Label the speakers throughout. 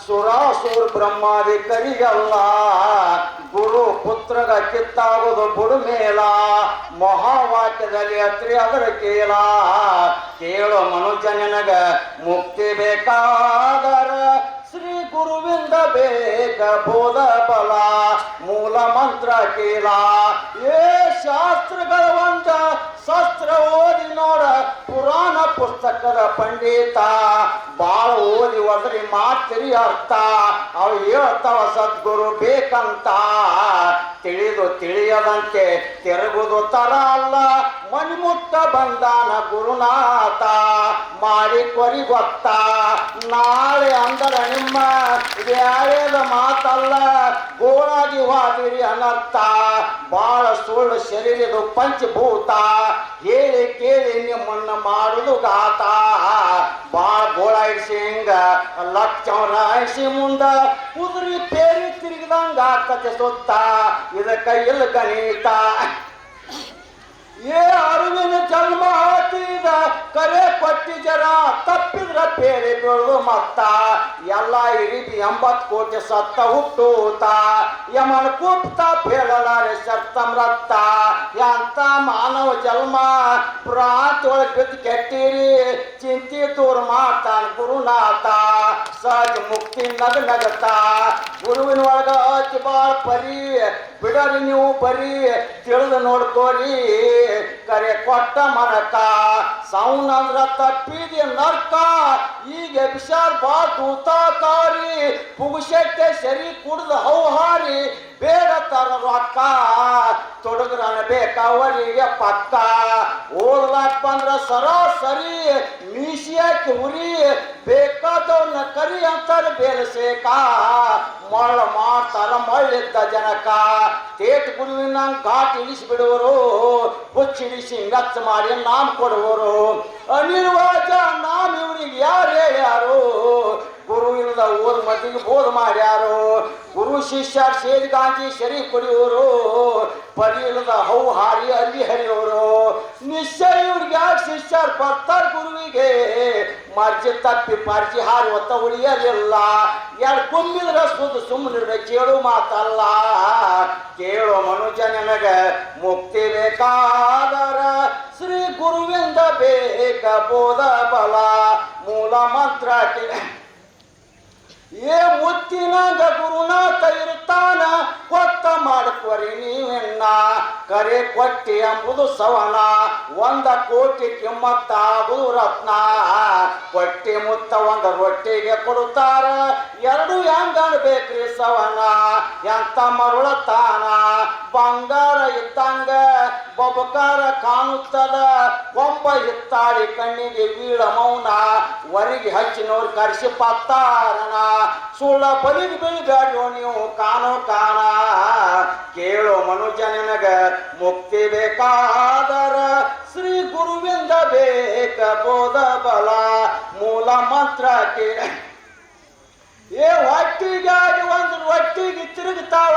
Speaker 1: ಸುರಾಸುರ ಬ್ರಹ್ಮಾದಿ ಕರಿಗಲ್ಲ ಗುರು ಪುತ್ರಗ ಕಿತ್ತಾಗೋದು ಬುಡುಮೇಲ ಮಹಾವಾಕ್ಯದಲ್ಲಿ ಅತ್ರಿ ಅದರ ಕೇಳ ಕೇಳೋ ಮನುಜ ನಿನಗ ಮುಕ್ತಿ ಬೇಕಾದರ ಶ್ರೀ ಗುರುವಿಂದ ಬೇಕ ಬೋಧ ಬಲ ಮೂಲ ಮಂತ್ರ ಕೇಳ ಏ ಶಾಸ್ತ್ರಗಳ ಒಂದ ಶಸ್ತ್ರ ಓದಿ ನೋಡ ಪುರಾಣ ಪುಸ್ತಕದ ಪಂಡಿತ ಬಾಳ ಓದಿ ಒದರಿ ಮಾಡ್ತಿರಿ ಅರ್ಥ ಅವು ಹೇಳ್ತಾವ ಸದ್ಗುರು ಬೇಕಂತ ತಿಳಿದು ತಿಳಿಯದಂತೆ ತಿರುಗುದು ತರ ಅಲ್ಲ ಮಣಿಮುಟ್ಟ ಬಂದಾನ ಗುರುನಾಥ ಮಾಡಿ ಕೊರಿ ಗೊತ್ತ ನಾಳೆ ಅಂದರ ನಿಮ್ಮ ಬ್ಯಾಳೆದ ಮಾತಲ್ಲ ಗೋಳಾಗಿ ವಾದಿರಿ ಅನರ್ಥ ಬಾಳ ಸುಳ್ಳು ಶರೀರದ ಪಂಚಭೂತ ಹೇಳಿ ಕೇಳಿ ನಿಮ್ಮನ್ನ ಮಾಡುದು ಗಾತ ಬಾಳ ಗೋಳಾಯಿಸಿ ಹಿಂಗ ಲಕ್ಷ ಮುಂದ ಕುದುರಿ ಪೇರಿ ತಿರುಗಿದಂಗ ಆಗ್ತತೆ ಸುತ್ತ ಇದಕ್ಕ ಇಲ್ಲ ಗಣಿತ ಏ ಅರಿವಿನ ಜನ್ಮ ಹಾಕಿದ ಕರೆ ಕೊಟ್ಟಿ ಜರ ತಪ್ಪಿದ್ರ ಬೇರೆ ಬೀಳುದು ಮತ್ತ ಎಲ್ಲ ಇರಿಬಿ 80 ಕೋಟಿ ಸತ್ತ ಹುಟ್ಟೂತ ಯಮನ ಕುಪ್ತ ಬೇಡಲಾರೆ ಸತ್ತಮ್ರತ್ತ ಎಂತ ಮಾನವ ಜನ್ಮ ಪ್ರಾಂತೊಳಗೆ ಬಿದ್ದು ಕೆಟ್ಟಿರಿ ಚಿಂತಿ ತೋರ್ ಮಾಡ್ತಾನ ಗುರುನಾಥ ಸಹಜ ಮುಕ್ತಿ ನಗನಗತ ಗುರುವಿನ ಒಳಗ ಅತಿ ಬಾಳ ಪರಿ ಬಿಡರಿ ನೀವು ಬರೀ ತಿಳಿದು ನೋಡ್ಕೋರಿ ಕರೆ ಕೊಟ್ಟ ಮರಕ ಸೌನಂದ್ರ ತಪ್ಪಿದೆ ನರ್ಕ ಈಗ ವಿಶಾಲ್ ಬಾ ದೂತಾಕಾರಿ ಪುಗುಶೆಟ್ಟೆ ಸರಿ ಕುಡ್ದು ಹೌಹಾರಿ ಬೇಡ ತರ ರೊಕ್ಕ ತೊಡಗ್ರನ ಬೇಕಾವರಿಗೆ ಪಕ್ಕ ಓದ್ಲಾಕ್ ಬಂದ್ರ ಸರಾಸರಿ ಮೀಸಿಯಾಕಿ ಉರಿ ಬೇಕಾದವ್ರನ್ನ ಕರಿ ಅಂತಾರ ಬೇಲಸೇಕ ಮಳ್ಳ ಮಾಡ್ತಾರ ಮಳ್ಳಿದ್ದ ಜನಕ ತೇಟ್ ಗುರುವಿನ ಘಾಟ್ ಇಳಿಸಿ ಬಿಡುವರು ಹುಚ್ಚಿಡಿಸಿ ಗಚ್ಚ ಮಾಡಿ ನಾಮ್ ಕೊಡುವರು ಅನಿರ್ವಾಜ ನಾಮ್ ಇವ್ರಿಗೆ ಯಾರು ಗುರು ಇಲ್ಲದ ಓದ್ ಮದ್ದಿಗೆ ಬೋಧ ಮಾಡ್ಯಾರು ಗುರು ಶಿಷ್ಯ ಸೇರಿ ಗಾಂಧಿ ಸರಿ ಕುಡಿಯೋರು ಪರಿ ಇಲ್ಲದ ಹೌ ಹಾರಿ ಅಲ್ಲಿ ಹರಿಯೋರು ನಿಶ್ಚಯ ಇವ್ರಿಗೆ ಯಾಕೆ ಶಿಷ್ಯರು ಬರ್ತಾರ ಗುರುವಿಗೆ ಮರ್ಜಿ ತಪ್ಪಿ ಪರ್ಜಿ ಹಾರಿ ಹೊತ್ತ ಉಳಿಯಲಿಲ್ಲ ಎರಡು ಕುಂಬಿದ್ರ ಸುಮ್ಮನಿರ್ಬೇಕು ಕೇಳು ಮಾತಲ್ಲ ಕೇಳೋ ಮನುಜ ನನಗ ಮುಕ್ತಿ ಬೇಕಾದರ ಶ್ರೀ ಗುರುವಿಂದ ಬೇಕ ಬೋಧ ಬಲ ಮೂಲ ಮಂತ್ರ ಏ ಮುತ್ತಿನಾಗ ಗುರುನಾಥ ಇರ್ತಾನ ಕೊತ್ತ ಮಾಡ್ಕೊರಿ ನೀವೆನ್ನ ಕರೆ ಕೊಟ್ಟಿ ಎಂಬುದು ಸವನ 1 ಕೋಟಿ ಕಿಮ್ಮತ್ತಾಗುದು ರತ್ನ ಕೊಟ್ಟಿ ಮುತ್ತ ಒಂದು ರೊಟ್ಟಿಗೆ ಕೊಡುತ್ತಾರ 2 ಹೆಂಗಣ ಬೇಕ್ರಿ ಸವನ ಎಂತ ಮರುಳತಾನ ಬಂಗಾರ ಇದ್ದಂಗ ಬಬಕಾರ ಕಾಣುತ್ತದ ಕೊಂಬ ಹಿತ್ತಾಳಿ ಕಣ್ಣಿಗೆ ಬೀಳ ಮೌನ ವರಿಗೆ ಹಚ್ಚಿನವ್ರು ಕರೆಸಿ ಪತ್ತಾರಣ ಸುಳ್ಳ ಬಲಿಗೆ ಬೀಳ್ಬೇಡೋ ನೀವು ಕಾಣೋ ಕಾಣ ಕೇಳೋ ಮನುಜ ನಿನಗ ಮುಕ್ತಿ ಬೇಕಾದರ ಶ್ರೀ ಗುರುವಿಂದ ಬೇಕ ಬೋಧ ಬಲ ಮೂಲ ಮಂತ್ರ ಕೇಳ ಏ ಹೊಟ್ಟಿಗಾಗಿ ಒಂದು ರೊಟ್ಟಿಗೆ ತಿರುಗುತ್ತಾವ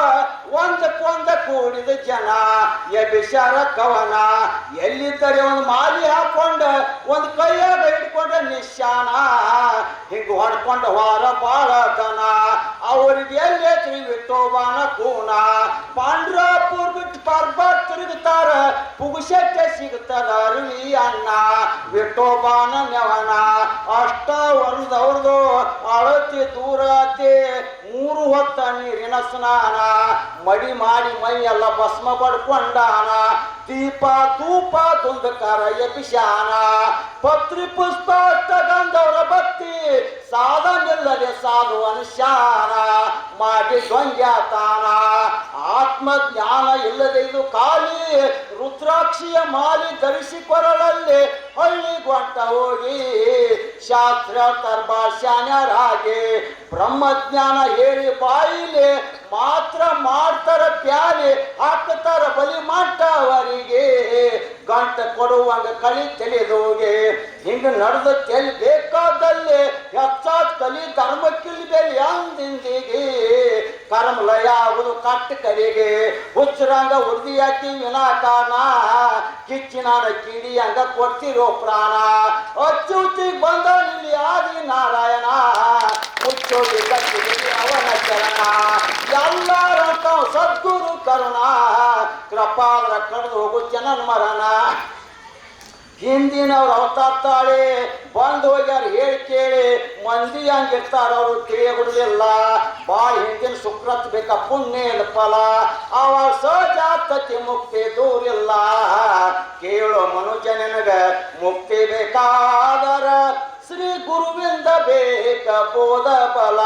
Speaker 1: ಒಂದಕ್ಕೊಂದ ಕೂಡಿದ ಜನ ಎಬಿಷಾರ ಕವನ ಎಲ್ಲಿದ್ದರೆ ಒಂದು ಮಾಲಿ ಹಾಕೊಂಡ ಒಂದು ಕೈಯಾಗ ಹಿಡ್ಕೊಂಡ ನಿಶಾನ ಹಿಂಗ ಹೊಡ್ಕೊಂಡ ಹೊರ ಬಾಳ ದನ ಅವ್ರಿಗೆ ಎಲ್ಲೇ ವಿಠೋಬಾನ ಕೂನ ಪಾಂಡ್ರಾಪುರ್ ಬಿಟ್ಟು ಪರ್ಬತ್ ತಿರುಗುತ್ತಾರ ಪುಗುಶೆಟ್ಟೆ ಸಿಗುತ್ತದ ಅರಿವಿ ಅನ್ನ ವಿಠೋಬಾನ ನೆವನ ಅಷ್ಟ ಒಂದವ್ರದು ಅಳತಿ ದೂರ 3 ಹೊತ್ತ ನೀರಿನ ಸ್ನಾನ ಮಡಿ ಮಾಡಿ ಮೈಯೆಲ್ಲ ಭಸ್ಮ ಪಡ್ಕೊಂಡಾನ ದೀಪ ಧೂಪ ದುಂದಕಾರ ಎಬಿಶಾನ ಪತ್ರಿ ಪುಷ್ಪ ಗಂಧವರ ಭಕ್ತಿ ಸಾಧನಿಲ್ಲದೆ ಸಾಧು ಅನುಶಾನ ಮಾಡಿ ದ್ವಂಗ್ಯಾತಾನ ಆತ್ಮಜ್ಞಾನ ಇಲ್ಲದೆ ಇದು ಖಾಲಿ ರುದ್ರಾಕ್ಷಿಯ ಮಾಲಿ ಧರಿಸಿ ಕೊರಳಲ್ಲಿ ಹಳ್ಳಿ ಗೊಂಟ ಹೋಗಿ ಶಾಸ್ತ್ರ ತರ್ಭಾಷಾನ್ಯರಾಗಿ ಬ್ರಹ್ಮಜ್ಞಾನ ಹೇಳಿ ಬಾಯಿಲೆ ಮಾತ್ರ ಮಾಡ್ತಾರ ಪ್ಯಾಲಿ ಹಾಕ್ತಾರ ಬಲಿ ಮಾಡ್ತಾವರಿಗೆ ಗಂಟ ಕೊಡುವಂಗ ಕಳಿ ತಿಳಿದೋಗೆ ಹಿಂಗ ನಡೆದ ತೆಲಿ ಬೇಕಾದಲ್ಲಿ ಹೆಚ್ಚಾದ ಕಲಿ ಧರ್ಮಕ್ಕಿಲ್ ಬೆಲೆ ಅಂದಿಂದಿಗೆ ಕರ್ಮಲಯ ಆಗುದು ಕಟ್ಟ ಕಡೆಗೆ ಹುಚ್ಚರಂಗ ಉರ್ದಿ ಹಾಕಿ ವಿನಾಕಾನ ಕಿಚ್ಚಿನಾನ ಕಿಡಿ ಹಂಗ ಕೊಡ್ತಿರೋ ಪ್ರಾಣ ಅಚ್ಚುತಿಗೆ ಬಂದ ಇಲ್ಲಿ ಆದಿ ನಾರಾಯಣ ಮುಚ್ಚೋಗಿ ಕಪಾಲ ಕಡ್ದು ಹೋಗು ಜನನ ಮರಣ ಹಿಂದಿನವ್ರು ಅವತಾರ ತಾಳಿ ಬಂದು ಹೋಗ್ಯಾರ ಹೇಳಿ ಕೇಳಿ ಮಂದಿ ಹಂಗಿರ್ತಾರ ಅವರು ತಿಳಿಯಬಿಡುದಿಲ್ಲ ಬಾಳ ಹಿಂದಿನ ಸುಕೃತ್ ಬೇಕ ಪುಣ್ಯದ ಫಲ ಅವಾಗ ಸಜಾತತಿ ಮುಕ್ತಿ ದೂರಿಲ್ಲ ಕೇಳೋ ಮನುಜನಿನಗ ಮುಕ್ತಿ ಬೇಕಾದರ ಶ್ರೀ ಗುರುವಿಂದ ಬೇಕ ಬೋಧ ಬಲ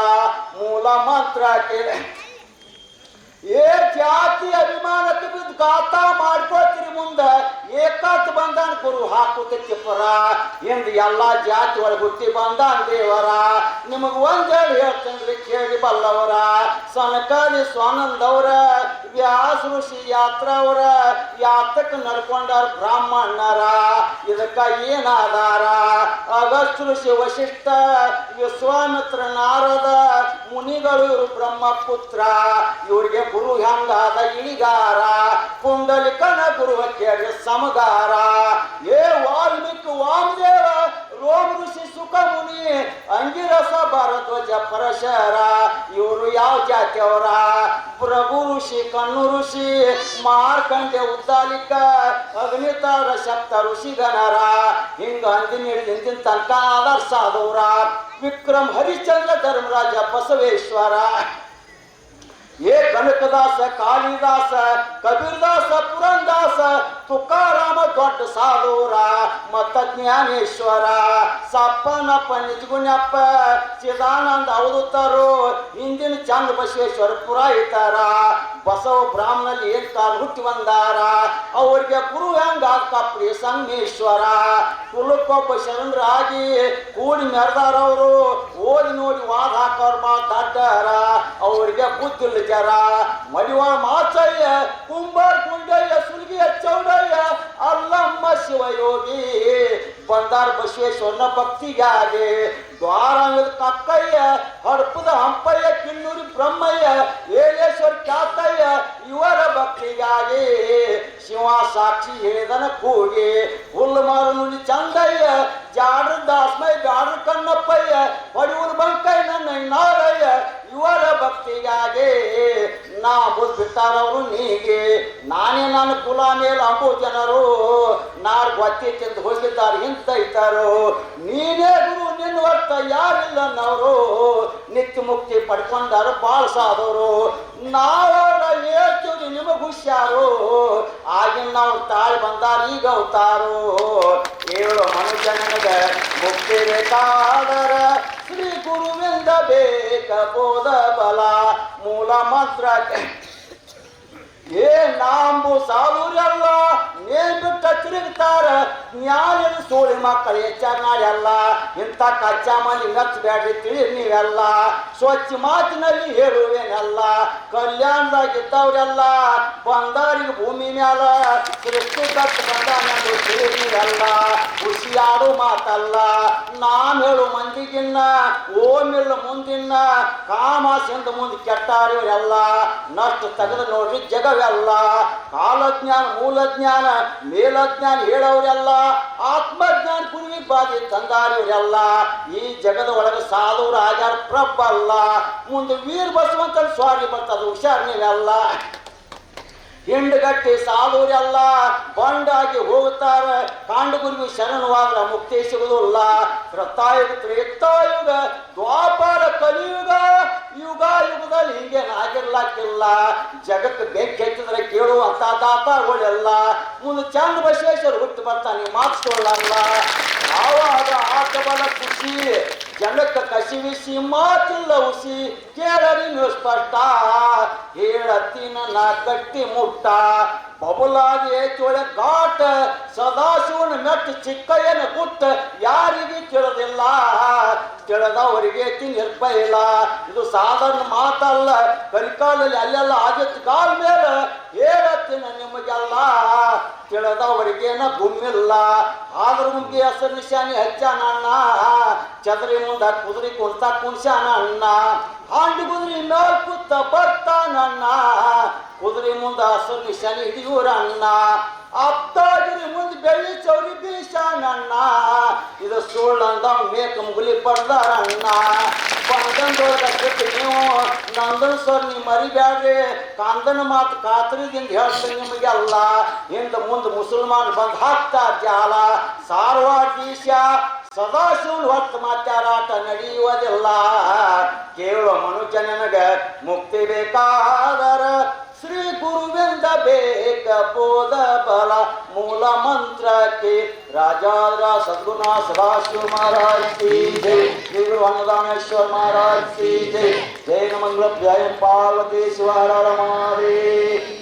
Speaker 1: ಮೂಲ ಮಂತ್ರ ಕೇಳಿ ಏ ಜಾತಿ ಅಭಿಮಾನಕ್ಕೆ ಬಿದ್ದು ಗಾತ ಮಾಡ್ಕೊಳ್ತೀರಿ ಮುಂದ ಏಕಾತ್ ಬಂದಾನ ಗುರು ಹಾಕುತ್ತೈತಿ ಪರ ಎಂದು ಎಲ್ಲಾ ಜಾತಿ ಒಳಗೆ ಹುಟ್ಟಿ ಬಂದಾನ ದೇವರ ನಿಮಗ ಒಂದೇಳಿ ಹೇಳ್ತಂದ್ರಿ ಕೇಳಿ ಬಲ್ಲವರ ಸನಕಾದಿ ಸ್ವಾನಂದವ್ರ ವ್ಯಾಸ ಋಷಿ ಯಾತ್ರವರ ಯಾತಕ ನಡ್ಕೊಂಡಾರ ಬ್ರಾಹ್ಮಣರ ಇದಕ್ಕ ಏನಾದಾರ ಅಗಸ್ತ್ಯ ಋಷಿ ವಶಿಷ್ಠ ವಿಶ್ವಾಮಿತ್ರ ನಾರದ ಮುನಿಗಳು ಇವರು ಬ್ರಹ್ಮಪುತ್ರ ಇವರಿಗೆ ಗುರು ಹೆಂಗಾದ ಇಳಿಗಾರ ಪುಂಡಲಿಕನ ಗುರು ಕೇಳಿ ಸಮಗಾರ ಏ ವಾಲ್ಮೀಕಿ ವಾಮದೇವ ರೋಮ ಋಷಿ ಸುಖ ಮುನಿ ಅಂಗಿರಸ ಭಾರದ್ವಾಜ ಪರಶರ ಇವರು ಯಾವ ಜಾತಿಯವರ ಪ್ರಭು ಋಷಿ ಕಣ್ಣು ಋಷಿ ಮಾರ್ಕಂಡೆ ಉದ್ದಾಲಿಕ ಅಗ್ನಿತಾರ ಶಕ್ತ ಋಷಿಗಣರ ಹಿಂಗ ಅಂದಿನ ಹಿಂದಿನ ತನಕ ಆದರ್ಸಾದವ್ರ ವಿಕ್ರಮ್ ಹರಿಶ್ಚಂದ್ರ ಧರ್ಮರಾಜ ಬಸವೇಶ್ವರ ಏ ಕನಕದಾಸ ಕಾಳಿದಾಸ ಕಬೀರದಾಸ ಪುರಂದಾಸ ತುಕಾರಾಮ ದೊಡ್ಡ ಸಾಧೂರ ಮತ್ತ ಜ್ಞಾನೇಶ್ವರ ಸಪ್ಪನಪ್ಪ ನಿಜಗುಣಪ್ಪ ಚಿದಾನಂದ ಅವಧೂತರು ಹಿಂದಿನ ಚಂದ ಬಸವೇಶ್ವರ ಪುರಾಯಿತಾರ ಬಸವ ಬ್ರಾಹ್ಮಣಲ್ಲಿ ಏನ್ ಕಾಲ ಹುಟ್ಟಿ ಬಂದಾರ ಅವ್ರಿಗೆ ಗುರು ಹೆಂಗ ಕಪ್ಪಡಿ ಸಂಗಮೇಶ್ವರ ಕುಲಕ್ಕೊಬ್ಬ ಶರಣರಾಗಿ ಕೂಡಿ ಮೆರೆದಾರವರು ಓದಿ ನೋಡಿ ವಾದ ಹಾಕೋರ್ ಬಾ ದಡ್ಡರ ಅವ್ರಿಗೆ ಬುದ್ಧಿಲ್ಲ ಜರ ಮಡಿವಾಳ ಮಾಚಯ್ಯ ಕುಂಬಾರ ಕುಂಡಯ್ಯ ಸುಲ್ಗಿಯ ಚೌಡಯ್ಯ ಅಲ್ಲಮ್ಮ ಶಿವಯೋಗಿ ಬಂದಾರ ಬಸವೇಶ್ವರನ ಭಕ್ತಿಗಾಗಿ ದ್ವಾರಾಂಗದ ಕಕ್ಕಯ್ಯ ಹಡಪದ ಹಂಪಯ್ಯ ಕಿನ್ನೂರಿ ಬ್ರಹ್ಮಯ್ಯ ಏಳೇಶ್ವರ ಖ್ಯಾತಯ್ಯ ಇವರ ಭಕ್ತಿಗಾಗಿ ಶಿವ ಸಾಕ್ಷಿ ಹೇಳಿದನ ಕೂಗಿ ಹುಲ್ಲು ಮಾರು ನುಡಿ ಚಂದಯ್ಯ ಜಾಡ್ರ ದಾಸ್ಮಯ್ಯ ಜಾಡ್ರ ಕಣ್ಣಪ್ಪಯ್ಯ ಹೊಡಿಯೂರು ಬಂಕಯ್ಯ ನನ್ನ ನಾರಯ್ಯ ಇವರ ಭಕ್ತಿಗಾಗಿ ನಾ ಬುದ್ಧ ಬಿಟ್ಟಾರವರು ನೀಗೆ ನಾನೇ ನನ್ನ ಕುಲ ಮೇಲೆ ಅಂಬು ಜನರು ನಾರ್ ಗೊತ್ತಿ ತಿಂದು ಹೋಗಿದ್ದಾರೆ ಹಿಂತೈತಾರು ನೀನೇ ಗುರು ನಿನ್ನ ಹೊತ್ತ ಯಾರಿಲ್ಲ ನವರು ನಿತ್ಯ ಮುಕ್ತಿ ಪಡ್ಕೊಂಡಾರು ಬಾಳ್ ಸಾದವರು ನಾವರ ಹೇಳ್ತೀವಿ ನಿಮಗ್ ಹುಷಾರು ಆಗಿನ ನಾವು ತಾಳಿ ಬಂದಾರ ಈಗ ಅವತಾರು ಹೇಳು ಮನುಷ್ಯನಿಗ ಮುಕ್ತಿ ಬೇಕಾದರ ಶ್ರೀ ಗುರುವಿಂದ ಬೇಕ ಬೋಧ ಬಲ ಮೂಲ ಮಂತ್ರ ಏ ನಾಂಬು ಸಾಲೂರೆಲ್ಲ ನೇಮ್ ಬಿಟ್ಟ ತಿರುಗ್ತಾರ ಜ್ಞಾನದ ಸೋಳಿ ಮಕ್ಕಳು ಹೆಚ್ಚಾನಾಳೆಲ್ಲ ಇಂಥ ಕಚ್ಚಾ ಮಂದಿ ಮೆಚ್ಚಬೇಡ್ರಿ ತಿಳಿ ನೀವೆಲ್ಲ ಸ್ವಚ್ಛ ಮಾತಿನಲ್ಲಿ ಹೇಳುವೇನೆಲ್ಲ ಕಲ್ಯಾಣದಾಗಿದ್ದವ್ರೆಲ್ಲ ಬಂದಾರಿಗೆ ಭೂಮಿ ಮ್ಯಾಲ ಸೃಷ್ಟಿ ಕಟ್ಟು ಬಂದಾನೆಂದು ತಿಳಿ ನೀವೆಲ್ಲ ಖುಷಿಯಾಡು ಮಾತಲ್ಲ ನಾನ್ ಹೇಳು ಮಂದಿಗಿನ್ನ ಓಮಿಲ್ಲ ಮುಂದಿನ ಕಾಮಾಸಿಂದ ಮುಂದೆ ಕೆಟ್ಟಾರಿವರೆಲ್ಲ ನಷ್ಟ ತೆಗೆದು ನೋಡ್ರಿ ಜಗವೆಲ್ಲ ಕಾಲಜ್ಞಾನ ಮೂಲಜ್ಞಾನ ಮೇಲಜ್ಞಾನ ಹೇಳೋರೆಲ್ಲ ಆತ್ಮಜ್ಞಾನ ಗುರುವಿಗೆ ಬಾಧಿ ತಂದಾರಿವರೆಲ್ಲ ಈ ಜಗದ ಒಳಗೆ ಸಾಧುವ್ರು ಆಗ್ಯಾರ ಪ್ರಬ್ಬಲ್ಲ ಮುಂದೆ ವೀರ ಬಸವಂತ ಸ್ವಾರಿ ಬರ್ತದ ಹುಷಾರ್ ನೀವೆಲ್ಲ ಹಿಂಡ್ಗಟ್ಟಿ ಸಾಧುರೆಲ್ಲ ಬಂಡಾಗಿ ಹೋಗ್ತಾರ ಕಾಂಡಗುರುವಿ ಶರಣವಾದ್ರ ಮುಕ್ತಿ ಸಿಗುದಿಲ್ಲ ತ್ರತಾಯುಗ ತ್ರೇತಾಯುಗ ದ್ವಾಪರ ಕಲಿಯುಗ ಯುಗ ಯುಗದಲ್ಲಿ ಹಿಂಗೇನು ಆಗಿರ್ಲಾಕಿಲ್ಲ ಜಗಕ್ಕೆ ಬೆಂಕಿ ಹೆಚ್ಚಿದ್ರೆ ಕೇಳುವಂತ ದಾತಾರುಗಳೆಲ್ಲ ಮುಂದೆ ಚಂದ ಬಸವೇಶ್ವರ ಹುಟ್ಟು ಬರ್ತಾನೆ ಮಾತ್ಕೊಳ್ಳಲ್ಲ ಆವಾಗ ಆಟಬಲ ಖುಷಿ ಜನಕ್ಕೆ ಕಸಿವಿಸಿ ಮಾತಿಲ್ಲ ಉಸಿ ಕೇಳರಿ ನೀವು ಸ್ಪಷ್ಟ ಹೇಳತ್ತಿನ ನಾ ಗಟ್ಟಿ ಮುಟ್ಟ ಬಬುಲಾದಿ ಚೋಳೆ ಘಾಟ ಸದಾಶಿವನ ಮೆಟ್ಟು ಚಿಕ್ಕಯ್ಯನ ಗುಟ್ಟ ಯಾರಿಗೆ ತಿಳಿದಿಲ್ಲ ತಿಳಿದವರಿಗೆ ನಿರ್ಭಯಿಲ್ಲ ಇದು ಸಾಧಾರಣ ಮಾತಲ್ಲ ಕಲಿಕಾಲದಲ್ಲಿ ಅಲ್ಲೆಲ್ಲ ಆಗಿತ್ತು ಕಾಲ ಮೇಲೆ ಹೇಳತ್ತಿನ ನಿಮಗೆಲ್ಲ ತಿಳಿದವರಿಗೇನ ಗುಮ್ಮಿಲ್ಲ ಆದ್ರೂ ಮುಗಿ ಹೆಸರು ನಿಶಾನಿ ಹಚ್ಚಾನ ಅಣ್ಣ ಚದರಿ ಮುಂದ ಕುದುರೆ ಕುಂತ ಕುಣ್ಸಾನ ಅಣ್ಣ ಹಾಂಡಿ ಕುದುರೆ ಮೇಲ್ ಕುತ್ತ ಬರ್ತಾನಣ್ಣ ಕುದುರೆ ಮುಂದ ಹಸರು ನಿಶಾನಿ ಹಿಡಿಯೂರ ಅಣ್ಣ ಅಪ್ತಾಗಿರಿ ಮುಂದೆ ಬೆಳ್ಳಿ ಚೌರಿ ಬೀಸಾನಣ್ಣ ಇದು ಸುಳ್ಳಂದ ಮೇಕ ಮುಗುಲಿ ಪಡ್ದಾರಣ್ಣ ಬಂದೊಳಗ ನೀವು ನಂದನ್ ಸರ್ ನೀವು ಮರಿಬ್ಯಾಡ್ರಿ ಕಾಂದನ ಮಾತು ಖಾತ್ರಿದಿಂದ ಹೇಳ್ತೀನಿ ನಿಮಗೆಲ್ಲ ಹಿಂದ ಮುಂದೆ ಮುಸಲ್ಮಾನ್ ಬಂದು ಹಾಕ್ತಾರ ಜಾಲ ಸಾರವಾಡ ದೇಶ ಸದಾಶಿವನ್ ಹೊತ್ತು ಮಾತ್ಯಾರಾಟ ನಡೆಯುವುದಿಲ್ಲ ಕೇಳುವ ಮನುಜನಗ ಮುಕ್ತಿ ಬೇಕಾದರ ಶ್ರೀ ಗುರುವಿಂದ ಬೇಕ ಬೋಧ ಬಲ ಮೂಲ ಮಂತ್ರಕ್ಕೆ ರಾಜಾದ್ರ ಸದ್ಗುಣ ಸದಾಶಿವ ಮಹಾರಾಜ್ ಕಿ ಜೈ ಶ್ರೀ ಗುರು ಅನ್ನದಾನೇಶ್ವರ ಮಹಾರಾಜ್ ಕಿ ಜೈ ಜೈ ಮಂಗಲ ಜಯ ಪಾರ್ವತಿ ಶಿವ ಹರ ಹರ ಮಹಾದೇವ.